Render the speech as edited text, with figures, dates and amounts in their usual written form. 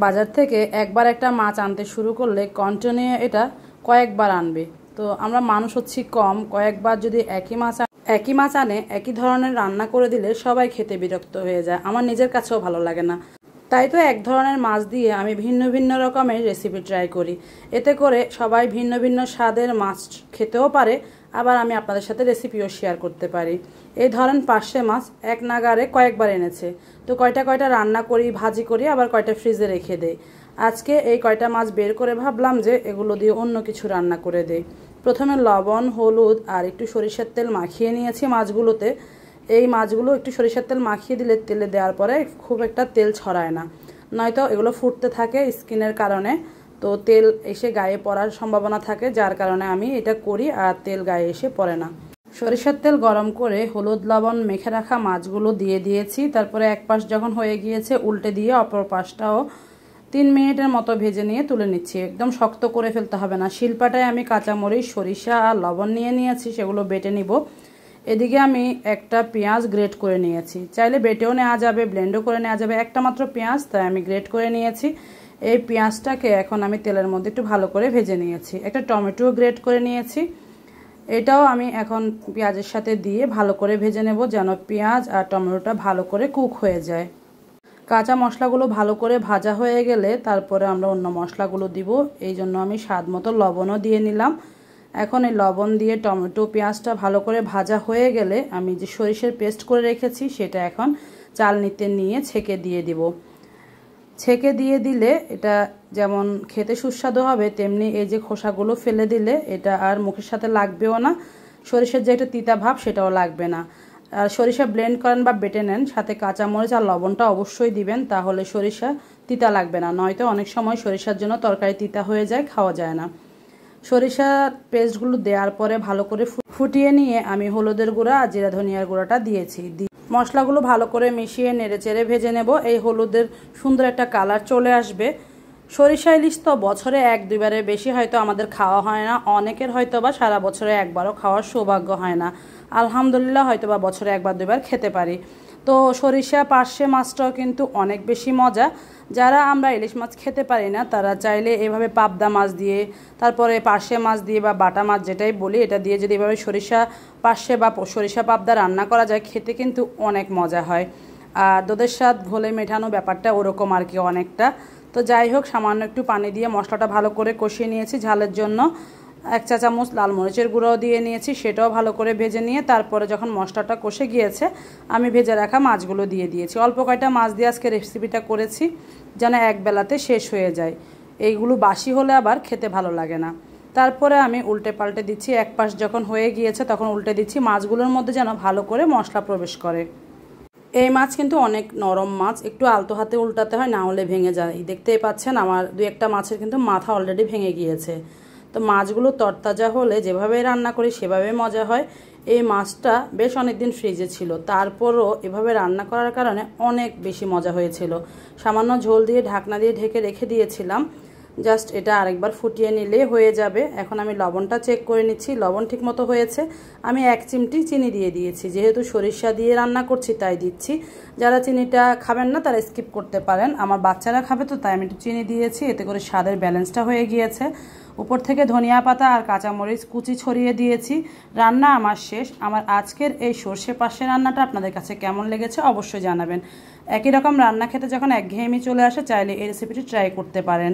বাজার থেকে একবার একটা মাছ আনতে শুরু করলে কন্টিনিউ এটা কয়েকবার আনবে। তো আমরা মানুষ হচ্ছি কম, কয়েকবার যদি একই মাছ আনে একই ধরনের রান্না করে দিলে সবাই খেতে বিরক্ত হয়ে যায়, আমার নিজের কাছেও ভালো লাগে না। তাই তো এক ধরনের মাছ দিয়ে আমি ভিন্ন ভিন্ন রকমের রেসিপি ট্রাই করি, এতে করে সবাই ভিন্ন ভিন্ন স্বাদের মাছ খেতেও পারে, আবার আমি আপনাদের সাথে রেসিপিও শেয়ার করতে পারি। এই ধরেন পার্শে মাছ এক নাগারে কয়েকবার এনেছে, তো কয়টা কয়টা রান্না করি, ভাজি করি, আবার কয়টা ফ্রিজে রেখে দেই। আজকে এই কয়টা মাছ বের করে ভাবলাম যে এগুলো দিয়ে অন্য কিছু রান্না করে দেই। প্রথমে লবণ, হলুদ আর একটু সরিষার তেল মাখিয়ে নিয়েছি মাছগুলোতে। এই মাছগুলো একটু সরিষার তেল মাখিয়ে দিলে তেলে দেওয়ার পরে খুব একটা তেল ছড়ায় না, নয়তো এগুলো ফুটতে থাকে স্কিনের কারণে, তো তেল এসে গায়ে পড়ার সম্ভাবনা থাকে, যার কারণে আমি এটা করি আর তেল গায়ে এসে পড়ে না। সরিষার তেল গরম করে হলুদ লবণ মেখে রাখা মাছগুলো দিয়ে দিয়েছি। তারপরে এক পাশ যখন হয়ে গিয়েছে উল্টে দিয়ে অপর পাশটাও 3 মিনিটের মতো ভেজে নিয়ে তুলে নিচ্ছি। একদম শক্ত করে ফেলতে হবে না। শিলপাটায় আমি কাঁচামরিচ, সরিষা আর লবণ নিয়ে নিয়েছি, সেগুলো বেটে নিব। এদিকে আমি একটা পেঁয়াজ গ্রেট করে নিয়েছি, চাইলে বেটেও নেওয়া যাবে, ব্লেন্ডও করে নেওয়া যাবে। একটা মাত্র পেঁয়াজ, তাই আমি গ্রেট করে নিয়েছি। এই পেঁয়াজটাকে এখন আমি তেলের মধ্যে একটু ভালো করে ভেজে নিয়েছি। একটা টমেটো গ্রেট করে নিয়েছি, এটাও আমি এখন পেঁয়াজের সাথে দিয়ে ভালো করে ভেজে নেব, যেন পেঁয়াজ আর টমেটোটা ভালো করে কুক হয়ে যায়। কাঁচা মশলাগুলো ভালো করে ভাজা হয়ে গেলে তারপরে আমরা অন্য মশলাগুলো দিব। এই জন্য আমি স্বাদ মতো লবণও দিয়ে নিলাম। এখন এই লবণ দিয়ে টমেটো পেঁয়াজটা ভালো করে ভাজা হয়ে গেলে আমি যে সরিষার পেস্ট করে রেখেছি সেটা এখন চালনিতে নিয়ে ছেঁকে দিয়ে দিব। ছেঁকে দিয়ে দিলে এটা যেমন খেতে সুস্বাদু হবে, তেমনি এই যে খোসাগুলো ফেলে দিলে এটা আর মুখের সাথে লাগবেও না। সরিষার যে একটা তিতা ভাব সেটাও লাগবে না। আর সরিষা ব্লেন্ড করেন বা বেটে নেন, সাথে কাঁচামরিচ আর লবণটা অবশ্যই দিবেন, তাহলে সরিষা তিতা লাগবে না। নয়তো অনেক সময় সরিষার জন্য তরকারি তিতা হয়ে যায়, খাওয়া যায় না। সরিষা পেস্টগুলো দেওয়ার পরে ভালো করে ফুটিয়ে নিয়ে আমি হলুদের গুঁড়া আর জিরা ধনিয়ার গুঁড়াটা দিয়েছি। মশলাগুলো ভালো করে মিশিয়ে নেড়ে চেড়ে ভেজে নেব। এই হলুদের সুন্দর একটা কালার চলে আসবে। সরিষা ইলিশ তো বছরে 1-2বারের বেশি হয়তো আমাদের খাওয়া হয় না, অনেকের হয়তো বা সারা বছরে একবারও খাওয়ার সৌভাগ্য হয় না। আলহামদুলিল্লাহ হয়তো বা বছরে 1-2বার খেতে পারি। তো সরিষা পার্শে মাছটাও কিন্তু অনেক বেশি মজা। যারা আমরা ইলিশ মাছ খেতে পারি না তারা চাইলে এভাবে পাবদা মাছ দিয়ে, তারপরে পার্শে মাছ দিয়ে বা বাটা মাছ যেটাই বলি, এটা দিয়ে যদি এভাবে সরিষা পার্শে বা সরিষা পাবদা রান্না করা যায়, খেতে কিন্তু অনেক মজা হয়। আর দুধের স্বাদ ঘোলে মেটানো ব্যাপারটা ওরকম আর কি অনেকটা। তো যাই হোক, সামান্য একটু পানি দিয়ে মশলাটা ভালো করে কষিয়ে নিয়েছি। ঝালের জন্য 1 চা চামচ লাল মরিচের গুঁড়োও দিয়ে নিয়েছি, সেটাও ভালো করে ভেজে নিয়ে তারপরে যখন মশলাটা কষে গিয়েছে আমি ভেজে রাখা মাছগুলো দিয়ে দিয়েছি। অল্প কয়টা মাছ দিয়ে আজকে রেসিপিটা করেছি যেন এক বেলাতে শেষ হয়ে যায়। এইগুলো বাসি হলে আবার খেতে ভালো লাগে না। তারপরে আমি উল্টে পাল্টে দিচ্ছি। এক পাশ যখন হয়ে গিয়েছে তখন উল্টে দিচ্ছি, মাছগুলোর মধ্যে যেন ভালো করে মশলা প্রবেশ করে। এই মাছ কিন্তু অনেক নরম মাছ, একটু আলতো হাতে উল্টাতে হয়, না হলে ভেঙে যায়। দেখতেই পাচ্ছেন আমার 2-1টা মাছের কিন্তু মাথা অলরেডি ভেঙে গিয়েছে। তো মাছগুলো তরতাজা হলে যেভাবে রান্না করি সেভাবে মজা হয়। এই মাছটা বেশ অনেক দিন ফ্রিজে ছিল, তারপরও এভাবে রান্না করার কারণে অনেক বেশি মজা হয়েছিল। সামান্য ঝোল দিয়ে ঢাকনা দিয়ে ঢেকে রেখে দিয়েছিলাম, জাস্ট এটা আরেকবার ফুটিয়ে নিলে হয়ে যাবে। এখন আমি লবণটা চেক করে নিচ্ছি, লবণ ঠিক মতো হয়েছে। আমি 1 চিমটি চিনি দিয়ে দিয়েছি, যেহেতু সরিষা দিয়ে রান্না করছি তাই দিচ্ছি। যারা চিনিটা খাবেন না তারা স্কিপ করতে পারেন, আমার বাচ্চারা খাবে তো তাই আমি একটু চিনি দিয়েছি, এতে করে স্বাদের ব্যালেন্সটা হয়ে গিয়েছে। উপর থেকে ধনিয়া পাতা আর কাঁচামরিচ কুচি ছড়িয়ে দিয়েছি। রান্না আমার শেষ। আমার আজকের এই সর্ষে পার্শে রান্নাটা আপনাদের কাছে কেমন লেগেছে অবশ্যই জানাবেন। একই রকম রান্না খেতে যখন একঘেয়েমি চলে আসে, চাইলে এই রেসিপিটি ট্রাই করতে পারেন।